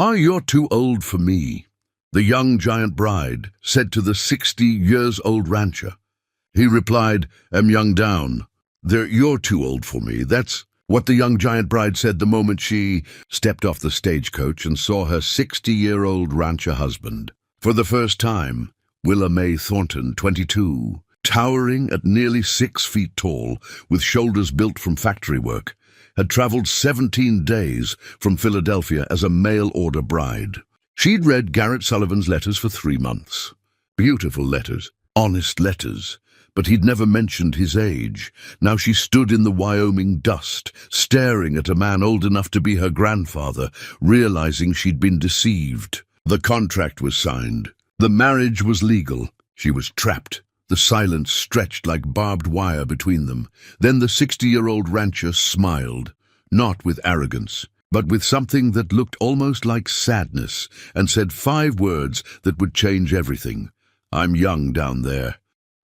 "Ah, you're too old for me," the young giant bride said to the 60-years-old rancher. He replied, "Am young down. You're too old for me." That's what the young giant bride said the moment she stepped off the stagecoach and saw her 60-year-old rancher husband. For the first time, Willa Mae Thornton, 22, towering at nearly 6 feet tall, with shoulders built from factory work, had traveled 17 days from Philadelphia as a mail-order bride. She'd read Garrett Sullivan's letters for 3 months. Beautiful letters, honest letters, but he'd never mentioned his age. Now she stood in the Wyoming dust, staring at a man old enough to be her grandfather, realizing she'd been deceived. The contract was signed. The marriage was legal. She was trapped. The silence stretched like barbed wire between them. Then the 60-year-old rancher smiled, not with arrogance, but with something that looked almost like sadness, and said 5 words that would change everything. "I'm young down there."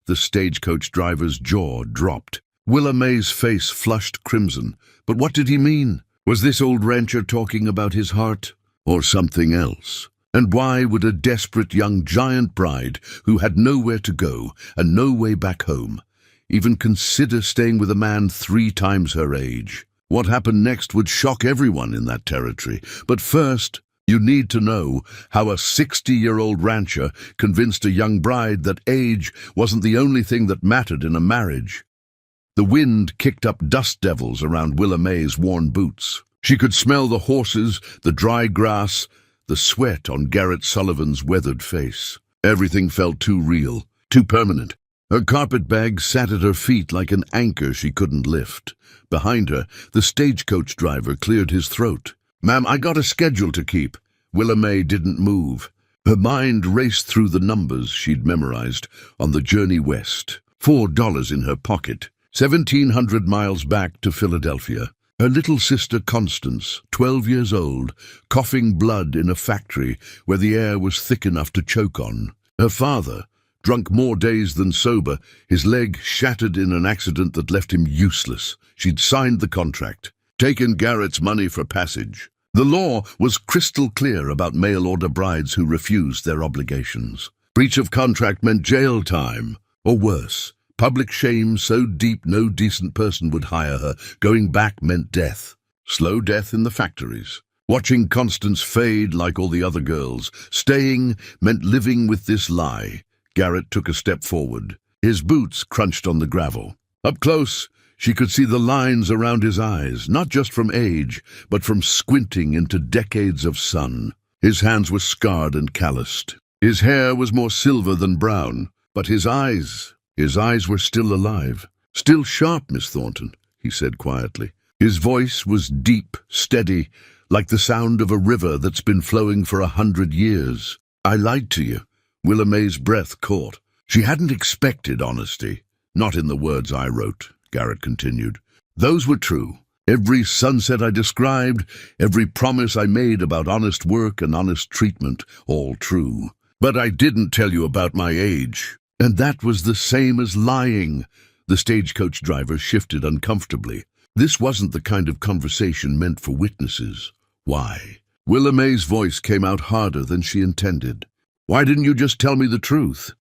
The stagecoach driver's jaw dropped. Willa Mae's face flushed crimson. But what did he mean? Was this old rancher talking about his heart, or something else? And why would a desperate young giant bride, who had nowhere to go and no way back home, even consider staying with a man 3 times her age? What happened next would shock everyone in that territory. But first, you need to know how a 60-year-old rancher convinced a young bride that age wasn't the only thing that mattered in a marriage. The wind kicked up dust devils around Willa Mae's worn boots. She could smell the horses, the dry grass, the sweat on Garrett Sullivan's weathered face. Everything felt too real, too permanent. Her carpetbag sat at her feet like an anchor she couldn't lift. Behind her, the stagecoach driver cleared his throat. "Ma'am, I got a schedule to keep." Willa Mae didn't move. Her mind raced through the numbers she'd memorized on the journey west. $4 in her pocket. 1,700 miles back to Philadelphia. Her little sister Constance, 12 years old, coughing blood in a factory where the air was thick enough to choke on. Her father, drunk more days than sober, his leg shattered in an accident that left him useless. She'd signed the contract, taken Garrett's money for passage. The law was crystal clear about mail-order brides who refused their obligations. Breach of contract meant jail time, or worse. Public shame so deep no decent person would hire her. Going back meant death. Slow death in the factories. Watching Constance fade like all the other girls. Staying meant living with this lie. Garrett took a step forward. His boots crunched on the gravel. Up close, she could see the lines around his eyes, not just from age, but from squinting into decades of sun. His hands were scarred and calloused. His hair was more silver than brown, but his eyes were still alive. "Still sharp, Miss Thornton," he said quietly. His voice was deep, steady, like the sound of a river that's been flowing for 100 years. "I lied to you." Willa Mae's breath caught. She hadn't expected honesty. "Not in the words I wrote," Garrett continued. "Those were true. Every sunset I described, every promise I made about honest work and honest treatment, all true. But I didn't tell you about my age. And that was the same as lying." The stagecoach driver shifted uncomfortably. This wasn't the kind of conversation meant for witnesses. "Why?" Willa Mae's voice came out harder than she intended. "Why didn't you just tell me the truth?"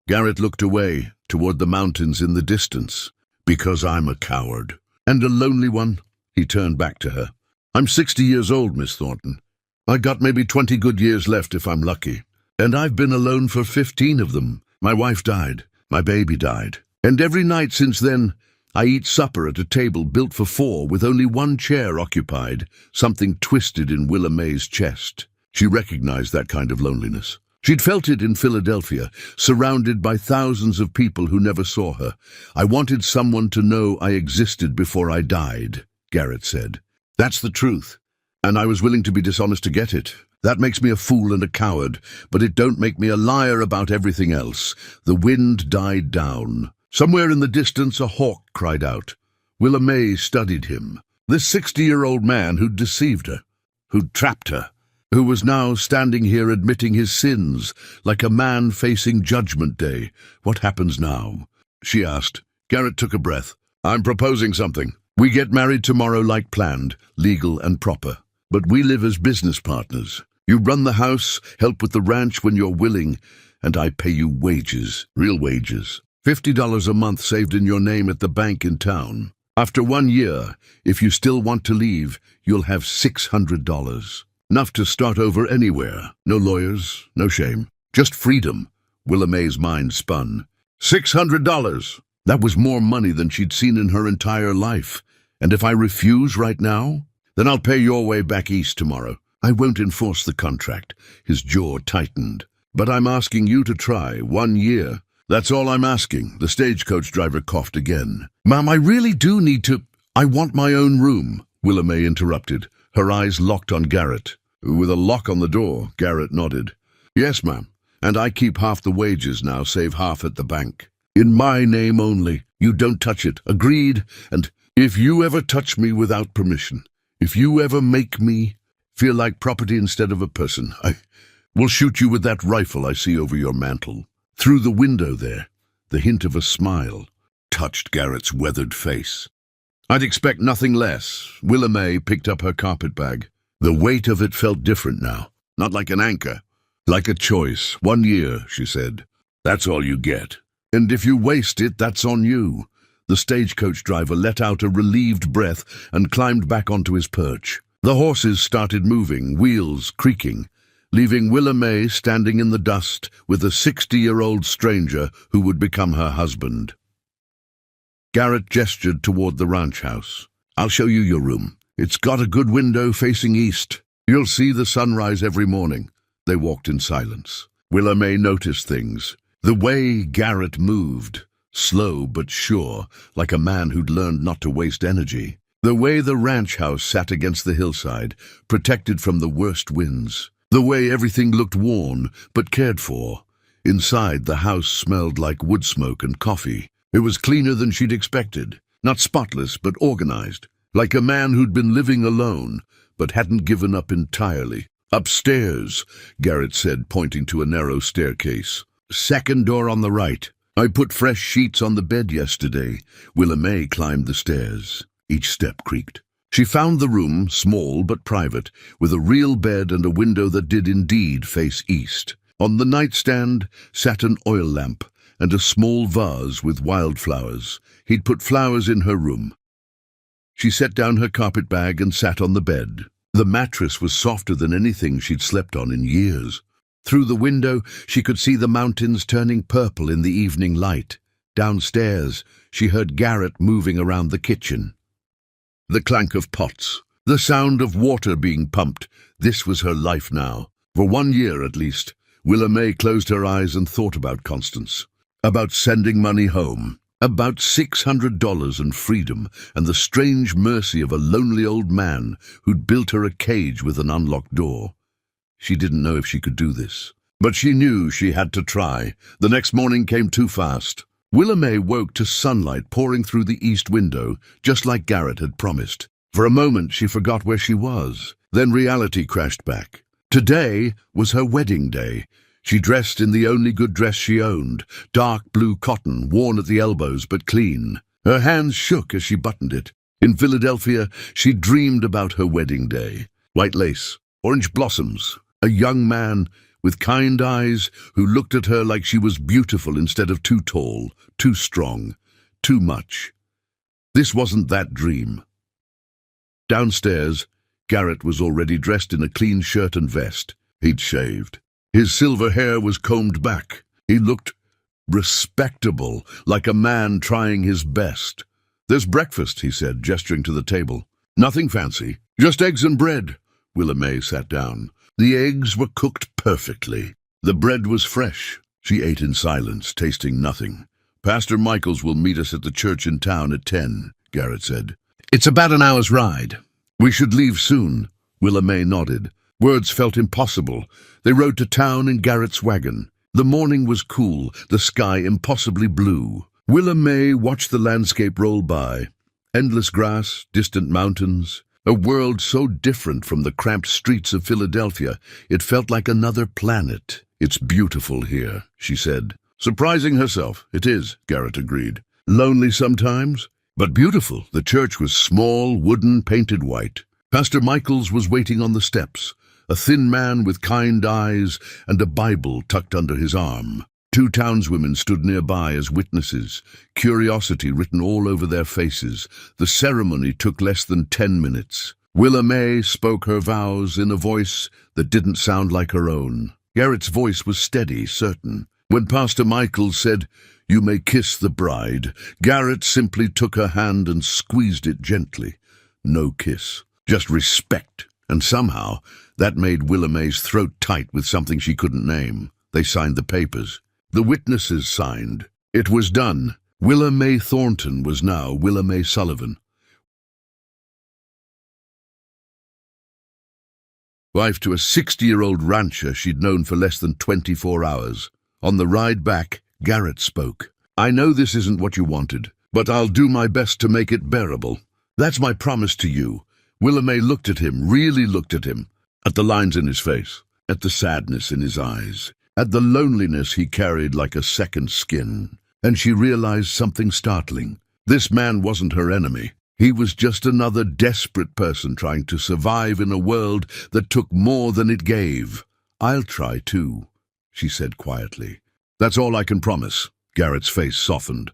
Garrett looked away, toward the mountains in the distance. "Because I'm a coward. And a lonely one." He turned back to her. "I'm 60 years old, Miss Thornton. I got maybe 20 good years left if I'm lucky. And I've been alone for 15 of them. My wife died. My baby died. And every night since then, I eat supper at a table built for 4 with only 1 chair occupied." Something twisted in Willa Mae's chest. She recognized that kind of loneliness. She'd felt it in Philadelphia, surrounded by thousands of people who never saw her. "I wanted someone to know I existed before I died," Garrett said. "That's the truth. And I was willing to be dishonest to get it. That makes me a fool and a coward, but it don't make me a liar about everything else." The wind died down. Somewhere in the distance a hawk cried out. Willa Mae studied him. This 60-year-old man who'd deceived her, who'd trapped her, who was now standing here admitting his sins, like a man facing Judgment Day. "What happens now?" she asked. Garrett took a breath. "I'm proposing something. We get married tomorrow like planned, legal and proper. But we live as business partners. You run the house, help with the ranch when you're willing, and I pay you wages, real wages. $50 a month saved in your name at the bank in town. After 1 year, if you still want to leave, you'll have $600. Enough to start over anywhere. No lawyers, no shame. Just freedom. Willa May's mind spun. $600! That was more money than she'd seen in her entire life. And if I refuse right now, then I'll pay your way back east tomorrow. I won't enforce the contract. His jaw tightened. But I'm asking you to try 1 year. That's all I'm asking. The stagecoach driver coughed again. Ma'am, I really do need to... I want my own room, Willa May interrupted, her eyes locked on Garrett. With a lock on the door, Garrett nodded. Yes, ma'am. And I keep half the wages now, save half at the bank. In my name only. You don't touch it. Agreed? And if you ever touch me without permission, if you ever make me feel like property instead of a person, I will shoot you with that rifle I see over your mantel. Through the window there, the hint of a smile touched Garrett's weathered face. I'd expect nothing less. Willa May picked up her carpet bag. The weight of it felt different now, not like an anchor, like a choice. 1 year, she said. That's all you get. And if you waste it, that's on you. The stagecoach driver let out a relieved breath and climbed back onto his perch. The horses started moving, wheels creaking, leaving Willa May standing in the dust with a 60-year-old stranger who would become her husband. Garrett gestured toward the ranch house. I'll show you your room. It's got a good window facing east. You'll see the sunrise every morning. They walked in silence. Willa May noticed things. The way Garrett moved, slow but sure, like a man who'd learned not to waste energy. The way the ranch house sat against the hillside, protected from the worst winds. The way everything looked worn but cared for. Inside, the house smelled like wood smoke and coffee. It was cleaner than she'd expected. Not spotless, but organized. Like a man who'd been living alone, but hadn't given up entirely. Upstairs, Garrett said, pointing to a narrow staircase. Second door on the right. I put fresh sheets on the bed yesterday. Willa May climbed the stairs. Each step creaked. She found the room, small but private, with a real bed and a window that did indeed face east. On the nightstand sat an oil lamp and a small vase with wildflowers. He'd put flowers in her room. She set down her carpet bag and sat on the bed. The mattress was softer than anything she'd slept on in years. Through the window, she could see the mountains turning purple in the evening light. Downstairs, she heard Garrett moving around the kitchen. The clank of pots, the sound of water being pumped. This was her life now. For 1 year at least. Willa May closed her eyes and thought about Constance. About sending money home. About $600 and freedom and the strange mercy of a lonely old man who'd built her a cage with an unlocked door. She didn't know if she could do this, but she knew she had to try. The next morning came too fast. Willa May woke to sunlight pouring through the east window, just like Garrett had promised. For a moment she forgot where she was. Then reality crashed back. Today was her wedding day. She dressed in the only good dress she owned, dark blue cotton, worn at the elbows but clean. Her hands shook as she buttoned it. In Philadelphia, she dreamed about her wedding day. White lace, orange blossoms, a young man with kind eyes who looked at her like she was beautiful instead of too tall, too strong, too much. This wasn't that dream. Downstairs, Garrett was already dressed in a clean shirt and vest. He'd shaved. His silver hair was combed back. He looked respectable, like a man trying his best. There's breakfast, he said, gesturing to the table. Nothing fancy, just eggs and bread. Willa May sat down. The eggs were cooked perfectly. The bread was fresh. She ate in silence, tasting nothing. Pastor Michaels will meet us at the church in town at 10, Garrett said. It's about an hour's ride. We should leave soon. Willa May nodded. Words felt impossible. They rode to town in Garrett's wagon. The morning was cool, the sky impossibly blue. Willa May watched the landscape roll by. Endless grass, distant mountains. A world so different from the cramped streets of Philadelphia, it felt like another planet. It's beautiful here, she said. Surprising herself. It is, Garrett agreed. Lonely sometimes, but beautiful. The church was small, wooden, painted white. Pastor Michaels was waiting on the steps. a thin man with kind eyes and a Bible tucked under his arm. Two townswomen stood nearby as witnesses, curiosity written all over their faces. The ceremony took less than 10 minutes. Willa May spoke her vows in a voice that didn't sound like her own. Garrett's voice was steady, certain. When Pastor Michael said, "You may kiss the bride," Garrett simply took her hand and squeezed it gently. No kiss, just respect. And somehow, that made Willa May's throat tight with something she couldn't name. They signed the papers. The witnesses signed. It was done. Willa May Thornton was now Willa May Sullivan, wife to a 60-year-old rancher she'd known for less than 24 hours. On the ride back, Garrett spoke. "I know this isn't what you wanted, but I'll do my best to make it bearable. That's my promise to you." Willa May looked at him, really looked at him, at the lines in his face, at the sadness in his eyes, at the loneliness he carried like a second skin. And she realized something startling. This man wasn't her enemy. He was just another desperate person trying to survive in a world that took more than it gave. "I'll try too," she said quietly. "That's all I can promise." Garrett's face softened.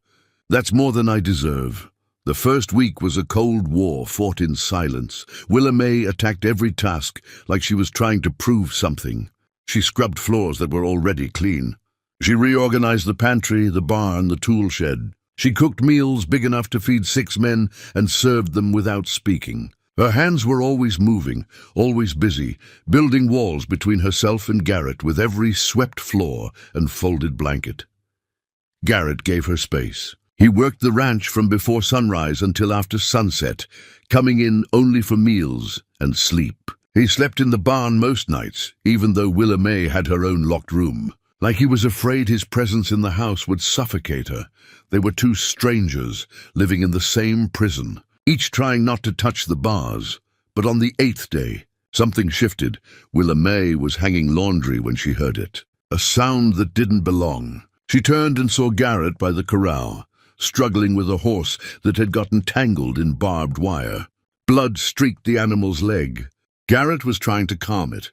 "That's more than I deserve." The first week was a cold war fought in silence. Willa May attacked every task like she was trying to prove something. She scrubbed floors that were already clean. She reorganized the pantry, the barn, the tool shed. She cooked meals big enough to feed 6 men and served them without speaking. Her hands were always moving, always busy, building walls between herself and Garrett with every swept floor and folded blanket. Garrett gave her space. He worked the ranch from before sunrise until after sunset, coming in only for meals and sleep. He slept in the barn most nights, even though Willa May had her own locked room. Like he was afraid his presence in the house would suffocate her. They were two strangers living in the same prison, each trying not to touch the bars. But on the 8th day, something shifted. Willa May was hanging laundry when she heard it. A sound that didn't belong. She turned and saw Garrett by the corral, struggling with a horse that had gotten tangled in barbed wire. Blood streaked the animal's leg. Garrett was trying to calm it,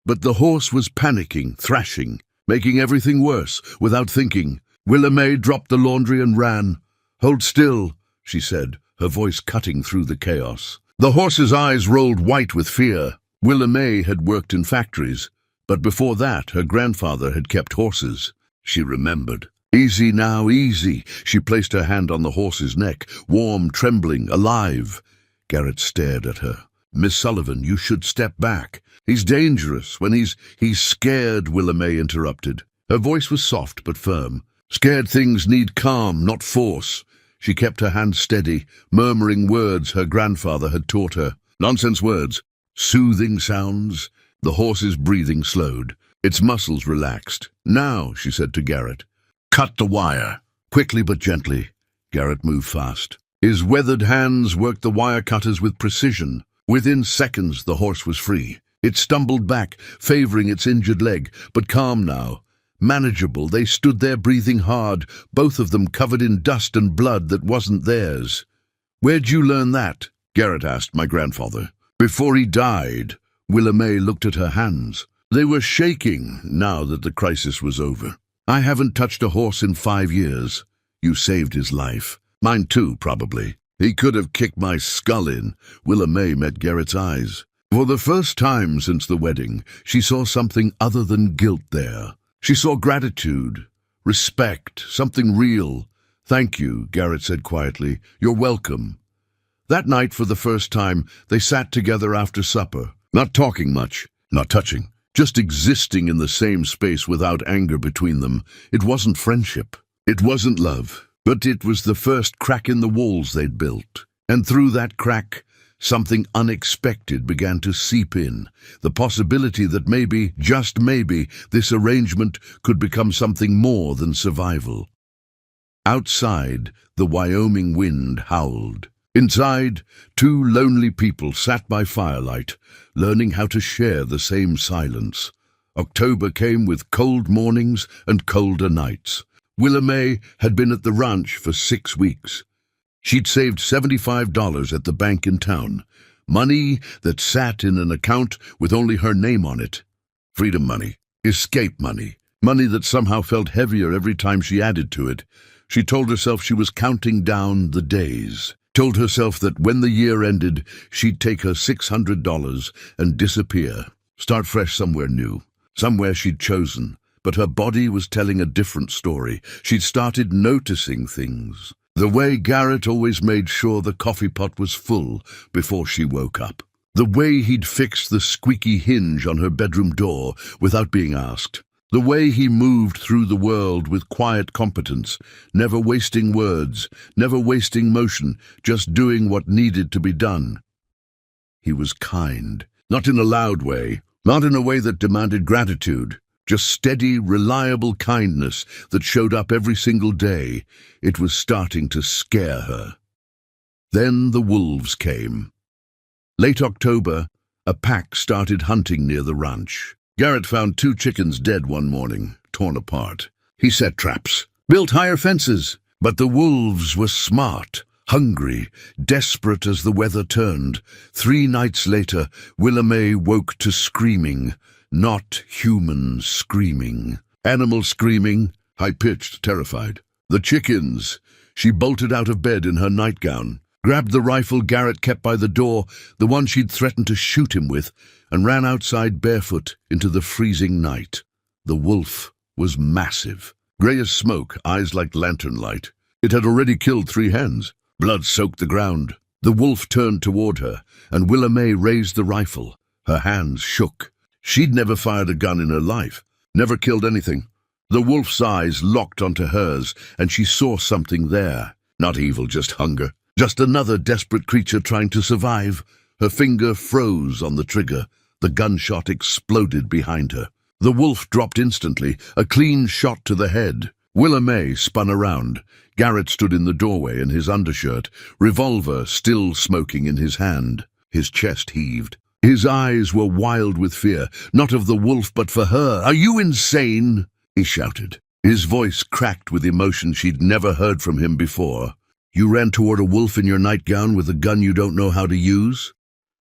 but the horse was panicking, thrashing, making everything worse. Without thinking, Willa May dropped the laundry and ran. "Hold still," she said, her voice cutting through the chaos. The horse's eyes rolled white with fear. Willa May had worked in factories, but before that her grandfather had kept horses. She remembered. "Easy now, easy." She placed her hand on the horse's neck, warm, trembling, alive. Garrett stared at her. "Miss Sullivan, you should step back. He's dangerous when he's scared," Willa May interrupted. Her voice was soft but firm. "Scared things need calm, not force." She kept her hand steady, murmuring words her grandfather had taught her. Nonsense words. Soothing sounds. The horse's breathing slowed. Its muscles relaxed. "Now," she said to Garrett, "cut the wire." Quickly but gently. Garrett moved fast. His weathered hands worked the wire cutters with precision. Within seconds, the horse was free. It stumbled back, favoring its injured leg, but calm now. Manageable, they stood there breathing hard, both of them covered in dust and blood that wasn't theirs. "Where'd you learn that?" Garrett asked my grandfather. "Before he died." Willa May looked at her hands. They were shaking now that the crisis was over. "I haven't touched a horse in 5 years. You saved his life. Mine too, probably. He could have kicked my skull in." Willa May met Garrett's eyes. For the first time since the wedding, she saw something other than guilt there. She saw gratitude, respect, something real. "Thank you," Garrett said quietly. "You're welcome." That night, for the first time, they sat together after supper, not talking much, not touching, just existing in the same space without anger between them. It wasn't friendship. It wasn't love. But it was the first crack in the walls they'd built. And through that crack, something unexpected began to seep in. The possibility that maybe, just maybe, this arrangement could become something more than survival. Outside, the Wyoming wind howled. Inside, 2 lonely people sat by firelight, learning how to share the same silence. October came with cold mornings and colder nights. Willa May had been at the ranch for 6 weeks. She'd saved $75 at the bank in town, Money that sat in an account with only her name on it. Freedom money. Escape money. Money that somehow felt heavier every time she added to it. She told herself she was counting down the days. Told herself that when the year ended, she'd take her $600 and disappear. Start fresh somewhere new. Somewhere she'd chosen. But her body was telling a different story. She'd started noticing things. The way Garrett always made sure the coffee pot was full before she woke up. The way he'd fixed the squeaky hinge on her bedroom door without being asked. The way he moved through the world with quiet competence, never wasting words, never wasting motion, just doing what needed to be done. He was kind, not in a loud way, not in a way that demanded gratitude, just steady, reliable kindness that showed up every single day. It was starting to scare her. Then the wolves came. Late October, a pack started hunting near the ranch. Garrett found 2 chickens dead one morning, torn apart. He set traps, built higher fences, but the wolves were smart, hungry, desperate as the weather turned. 3 nights later, Willamay woke to screaming, not human screaming. Animal screaming, high-pitched, terrified. The chickens. She bolted out of bed in her nightgown, grabbed the rifle Garrett kept by the door, the one she'd threatened to shoot him with, and ran outside barefoot into the freezing night. The wolf was massive, grey as smoke, eyes like lantern light. It had already killed 3 hens. Blood soaked the ground. The wolf turned toward her, and Willamay raised the rifle. Her hands shook. She'd never fired a gun in her life, never killed anything. The wolf's eyes locked onto hers, and she saw something there. Not evil, just hunger. Just another desperate creature trying to survive. Her finger froze on the trigger. The gunshot exploded behind her. The wolf dropped instantly, a clean shot to the head. Willamay spun around. Garrett stood in the doorway in his undershirt, revolver still smoking in his hand. His chest heaved. His eyes were wild with fear, not of the wolf but for her. "Are you insane?" he shouted. His voice cracked with emotion she'd never heard from him before. "You ran toward a wolf in your nightgown with a gun you don't know how to use?"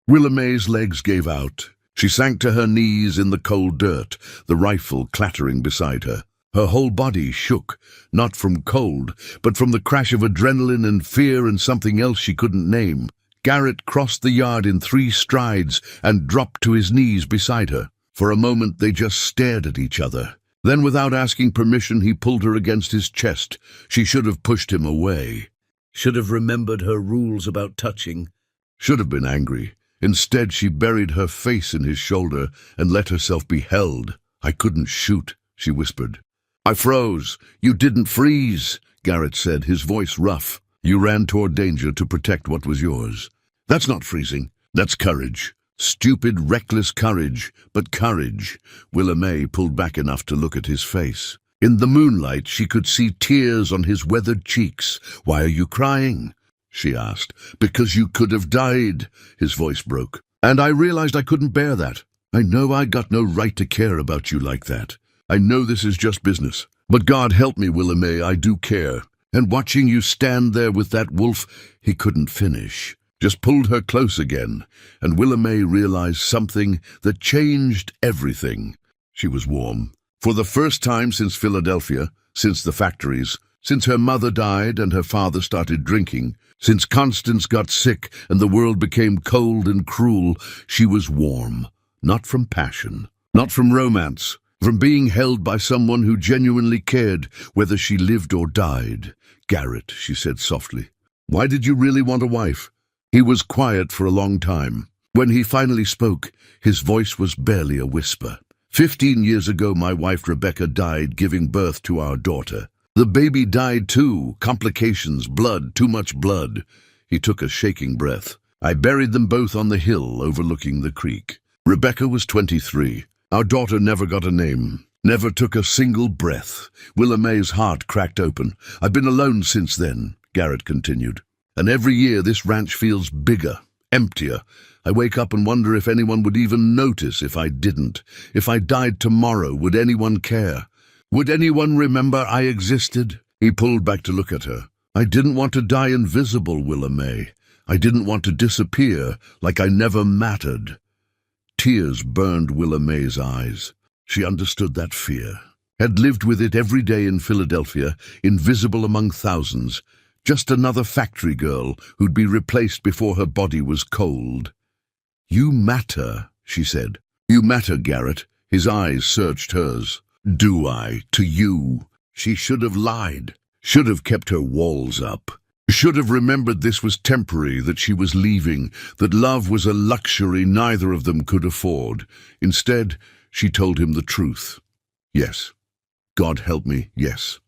Willamay's legs gave out. She sank to her knees in the cold dirt, the rifle clattering beside her. Her whole body shook, not from cold, but from the crash of adrenaline and fear and something else she couldn't name. Garrett crossed the yard in 3 strides and dropped to his knees beside her. For a moment they just stared at each other. Then, without asking permission, he pulled her against his chest. She should have pushed him away. Should have remembered her rules about touching. Should have been angry. Instead, she buried her face in his shoulder and let herself be held. "I couldn't shoot," she whispered. "I froze." "You didn't freeze," Garrett said, his voice rough. "You ran toward danger to protect what was yours." "That's not freezing. That's courage. Stupid, reckless courage, but courage." Willamay pulled back enough to look at his face. In the moonlight, she could see tears on his weathered cheeks. "Why are you crying?" she asked. "Because you could have died." His voice broke. "And I realized I couldn't bear that. I know I got no right to care about you like that. I know this is just business. But God help me, Willamay, I do care. And watching you stand there with that wolf," he couldn't finish. Just pulled her close again, and Willamay realized something that changed everything. She was warm. For the first time since Philadelphia, since the factories, since her mother died and her father started drinking, since Constance got sick and the world became cold and cruel, she was warm. Not from passion, not from romance, from being held by someone who genuinely cared, whether she lived or died. "Garrett," she said softly, "why did you really want a wife?" He was quiet for a long time. When he finally spoke, his voice was barely a whisper. 15 years ago, my wife Rebecca died giving birth to our daughter. The baby died too. Complications, blood, too much blood. He took a shaking breath. I buried them both on the hill overlooking the creek. Rebecca was 23. Our daughter never got a name, never took a single breath. Willamay's heart cracked open. "I've been alone since then," Garrett continued. "And every year this ranch feels bigger, emptier. I wake up and wonder if anyone would even notice if I didn't. If I died tomorrow, would anyone care? Would anyone remember I existed?" He pulled back to look at her. "I didn't want to die invisible, Willamay. I didn't want to disappear, like I never mattered. Tears burned Willa May's eyes. She understood that fear, had lived with it every day in Philadelphia, invisible among thousands, just another factory girl who'd be replaced before her body was cold. "You matter," she said. "You matter, Garrett." His eyes searched hers. "Do I? To you?" She should have lied, should have kept her walls up, should have remembered this was temporary, that she was leaving, that love was a luxury neither of them could afford. Instead, she told him the truth. Yes. God help me, yes.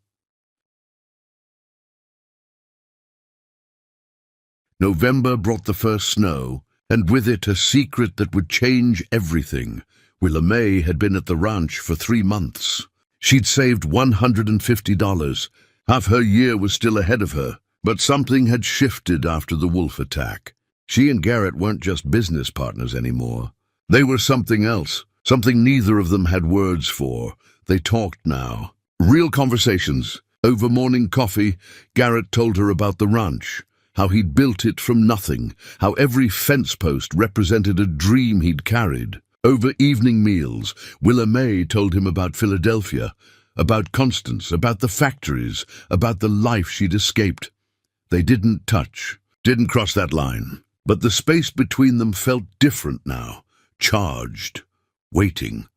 November brought the first snow, and with it a secret that would change everything. Willa May had been at the ranch for 3 months. She'd saved $150. Half her year was still ahead of her, but something had shifted after the wolf attack. She and Garrett weren't just business partners anymore. They were something else, something neither of them had words for. They talked now. Real conversations. Over morning coffee, Garrett told her about the ranch, how he'd built it from nothing, how every fence post represented a dream he'd carried. Over evening meals, Willa May told him about Philadelphia, about Constance, about the factories, about the life she'd escaped. They didn't touch, didn't cross that line, but the space between them felt different now, charged, waiting.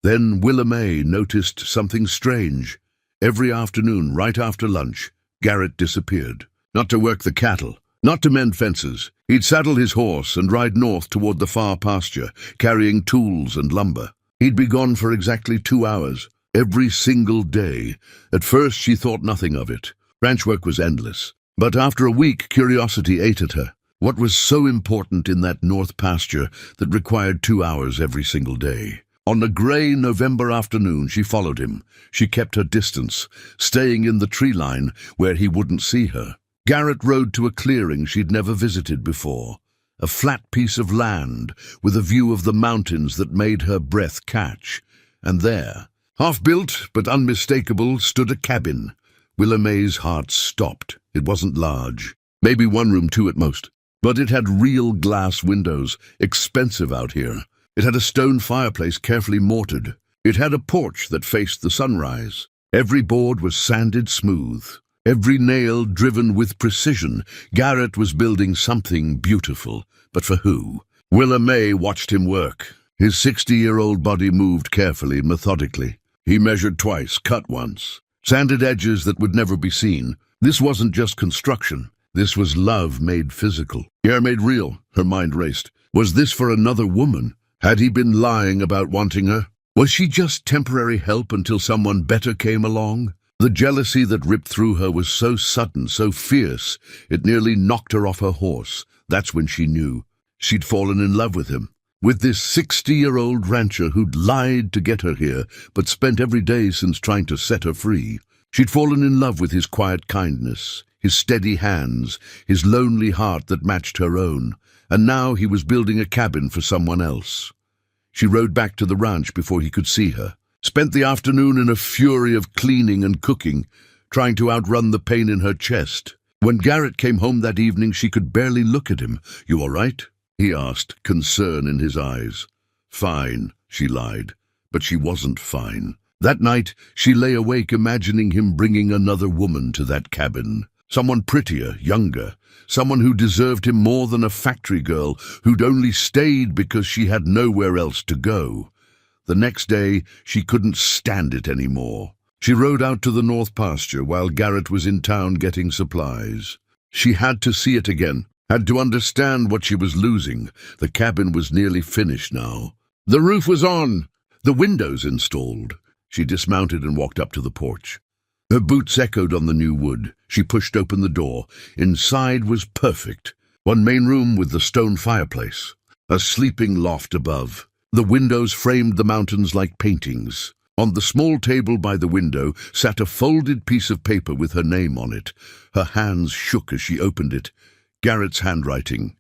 Then Willa May noticed something strange. Every afternoon, right after lunch, Garrett disappeared. Not to work the cattle, not to mend fences. He'd saddle his horse and ride north toward the far pasture, carrying tools and lumber. He'd be gone for exactly 2 hours, every single day. At first she thought nothing of it. Ranch work was endless. But after a week, curiosity ate at her. What was so important in that north pasture that required 2 hours every single day? On a grey November afternoon, she followed him. She kept her distance, staying in the tree line where he wouldn't see her. Garrett rode to a clearing she'd never visited before, a flat piece of land with a view of the mountains that made her breath catch. And there, half-built but unmistakable, stood a cabin. Willa May's heart stopped. It wasn't large, maybe 1 room, 2 at most, but it had real glass windows, expensive out here. It had a stone fireplace carefully mortared. It had a porch that faced the sunrise. Every board was sanded smooth, every nail driven with precision. Garrett was building something beautiful, but for who? Willa May watched him work. His 60-year-old body moved carefully, methodically. He measured twice, cut once, sanded edges that would never be seen. This wasn't just construction. This was love made physical. Yeah, made real. Her mind raced. Was this for another woman? Had he been lying about wanting her? Was she just temporary help until someone better came along? The jealousy that ripped through her was so sudden, so fierce, it nearly knocked her off her horse. That's when she knew. She'd fallen in love with him. With this 60-year-old rancher who'd lied to get her here, but spent every day since trying to set her free. She'd fallen in love with his quiet kindness, his steady hands, his lonely heart that matched her own. And now he was building a cabin for someone else. She rode back to the ranch before he could see her, spent the afternoon in a fury of cleaning and cooking, trying to outrun the pain in her chest. When Garrett came home that evening, she could barely look at him. "You all right?" he asked, concern in his eyes. "Fine," she lied, but she wasn't fine. That night, she lay awake imagining him bringing another woman to that cabin. Someone prettier, younger, someone who deserved him more than a factory girl who'd only stayed because she had nowhere else to go. The next day, she couldn't stand it anymore. She rode out to the north pasture while Garrett was in town getting supplies. She had to see it again, had to understand what she was losing. The cabin was nearly finished now. The roof was on, the windows installed. She dismounted and walked up to the porch. Her boots echoed on the new wood. She pushed open the door. Inside was perfect. One main room with the stone fireplace. A sleeping loft above. The windows framed the mountains like paintings. On the small table by the window sat a folded piece of paper with her name on it. Her hands shook as she opened it. Garrett's handwriting.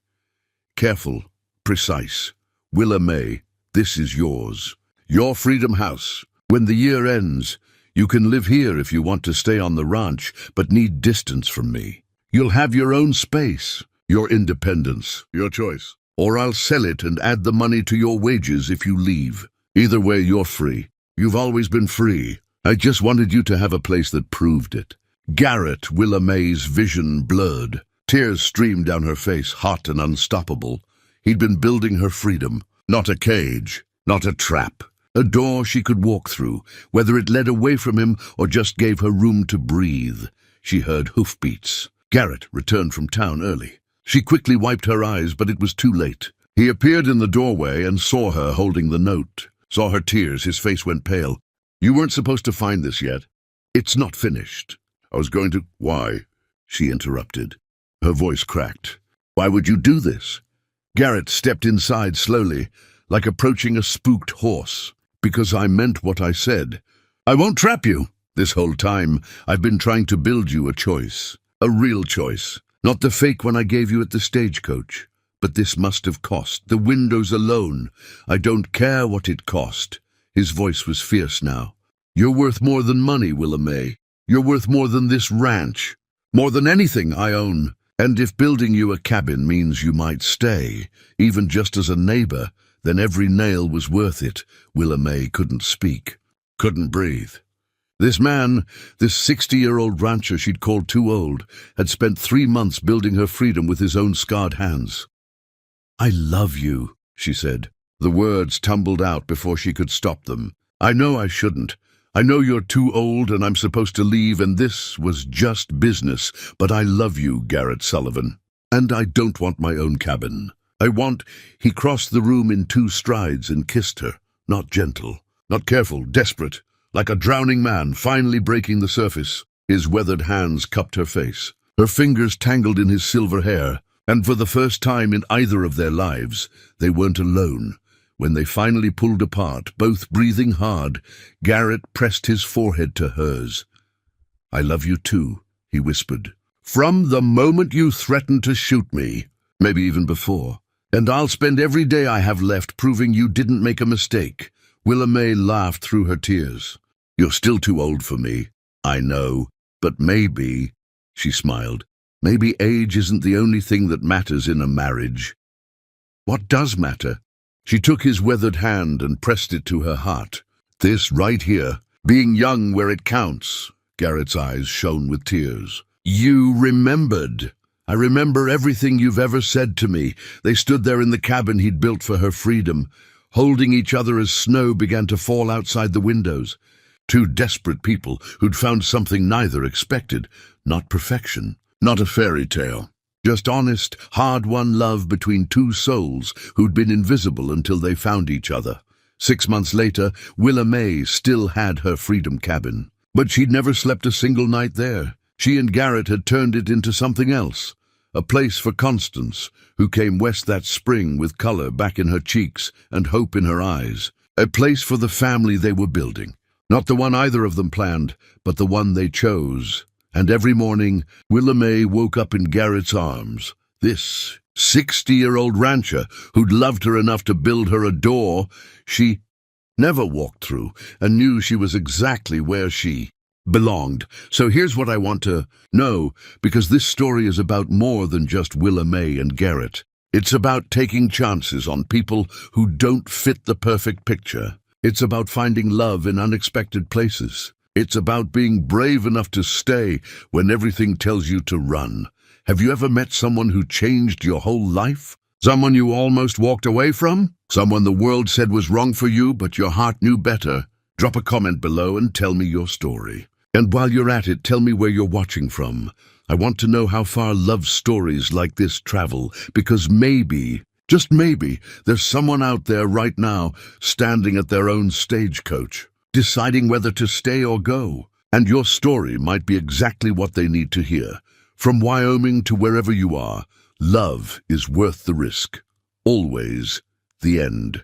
Careful, precise. Willa May, this is yours. Your Freedom House. When the year ends, you can live here if you want to stay on the ranch, but need distance from me. You'll have your own space, Your independence, your choice. Or I'll sell it and add the money to your wages if you leave. Either way, you're free. You've always been free. I just wanted you to have a place that proved it. Garrett, Willa May's vision blurred. Tears streamed down her face, hot and unstoppable. He'd been building her freedom. Not a cage, not a trap. A door she could walk through, whether it led away from him or just gave her room to breathe. She heard hoofbeats. Garrett returned from town early. She quickly wiped her eyes, but it was too late. He appeared in the doorway and saw her holding the note. Saw her tears, his face went pale. You weren't supposed to find this yet. It's not finished. I was going to... Why? She interrupted. Her voice cracked. Why would you do this? Garrett stepped inside slowly, like approaching a spooked horse. Because I meant what I said. I won't trap you. This whole time, I've been trying to build you a choice. A real choice. Not the fake one I gave you at the stagecoach. But this must have cost. The windows alone. I don't care what it cost. His voice was fierce now. You're worth more than money, Willa May. You're worth more than this ranch. More than anything I own. And if building you a cabin means you might stay, even just as a neighbor, then every nail was worth it. Willa May couldn't speak. Couldn't breathe. This man, this 60-year-old rancher she'd called too old, had spent 3 months building her freedom with his own scarred hands. I love you, she said. The words tumbled out before she could stop them. I know I shouldn't. I know you're too old and I'm supposed to leave and this was just business, but I love you, Garrett Sullivan. And I don't want my own cabin. He crossed the room in 2 strides and kissed her. Not gentle, not careful, desperate. Like a drowning man, finally breaking the surface. His weathered hands cupped her face. Her fingers tangled in his silver hair, and for the first time in either of their lives, they weren't alone. When they finally pulled apart, both breathing hard, Garrett pressed his forehead to hers. I love you too, he whispered. From the moment you threatened to shoot me, maybe even before. And I'll spend every day I have left proving you didn't make a mistake. Willa May laughed through her tears. You're still too old for me, I know, but maybe, she smiled, maybe age isn't the only thing that matters in a marriage. What does matter? She took his weathered hand and pressed it to her heart. This right here, being young where it counts. Garrett's eyes shone with tears. You remembered. I remember everything you've ever said to me. They stood there in the cabin he'd built for her freedom, holding each other as snow began to fall outside the windows. 2 desperate people who'd found something neither expected. Not perfection, not a fairy tale. Just honest, hard-won love between 2 souls who'd been invisible until they found each other. 6 months later, Willa May still had her freedom cabin. But she'd never slept a single night there. She and Garrett had turned it into something else. A place for Constance, who came west that spring with color back in her cheeks and hope in her eyes. A place for the family they were building. Not the one either of them planned, but the one they chose. And every morning, Willa May woke up in Garrett's arms. This 60-year-old rancher who'd loved her enough to build her a door she never walked through and knew she was exactly where she belonged. So here's what I want to know, because this story is about more than just Willa May and Garrett. It's about taking chances on people who don't fit the perfect picture. It's about finding love in unexpected places. It's about being brave enough to stay when everything tells you to run. Have you ever met someone who changed your whole life? Someone you almost walked away from? Someone the world said was wrong for you, but your heart knew better? Drop a comment below and tell me your story. And while you're at it, tell me where you're watching from. I want to know how far love stories like this travel, because maybe, just maybe, there's someone out there right now standing at their own stagecoach, deciding whether to stay or go. And your story might be exactly what they need to hear. From Wyoming to wherever you are, love is worth the risk. Always the end.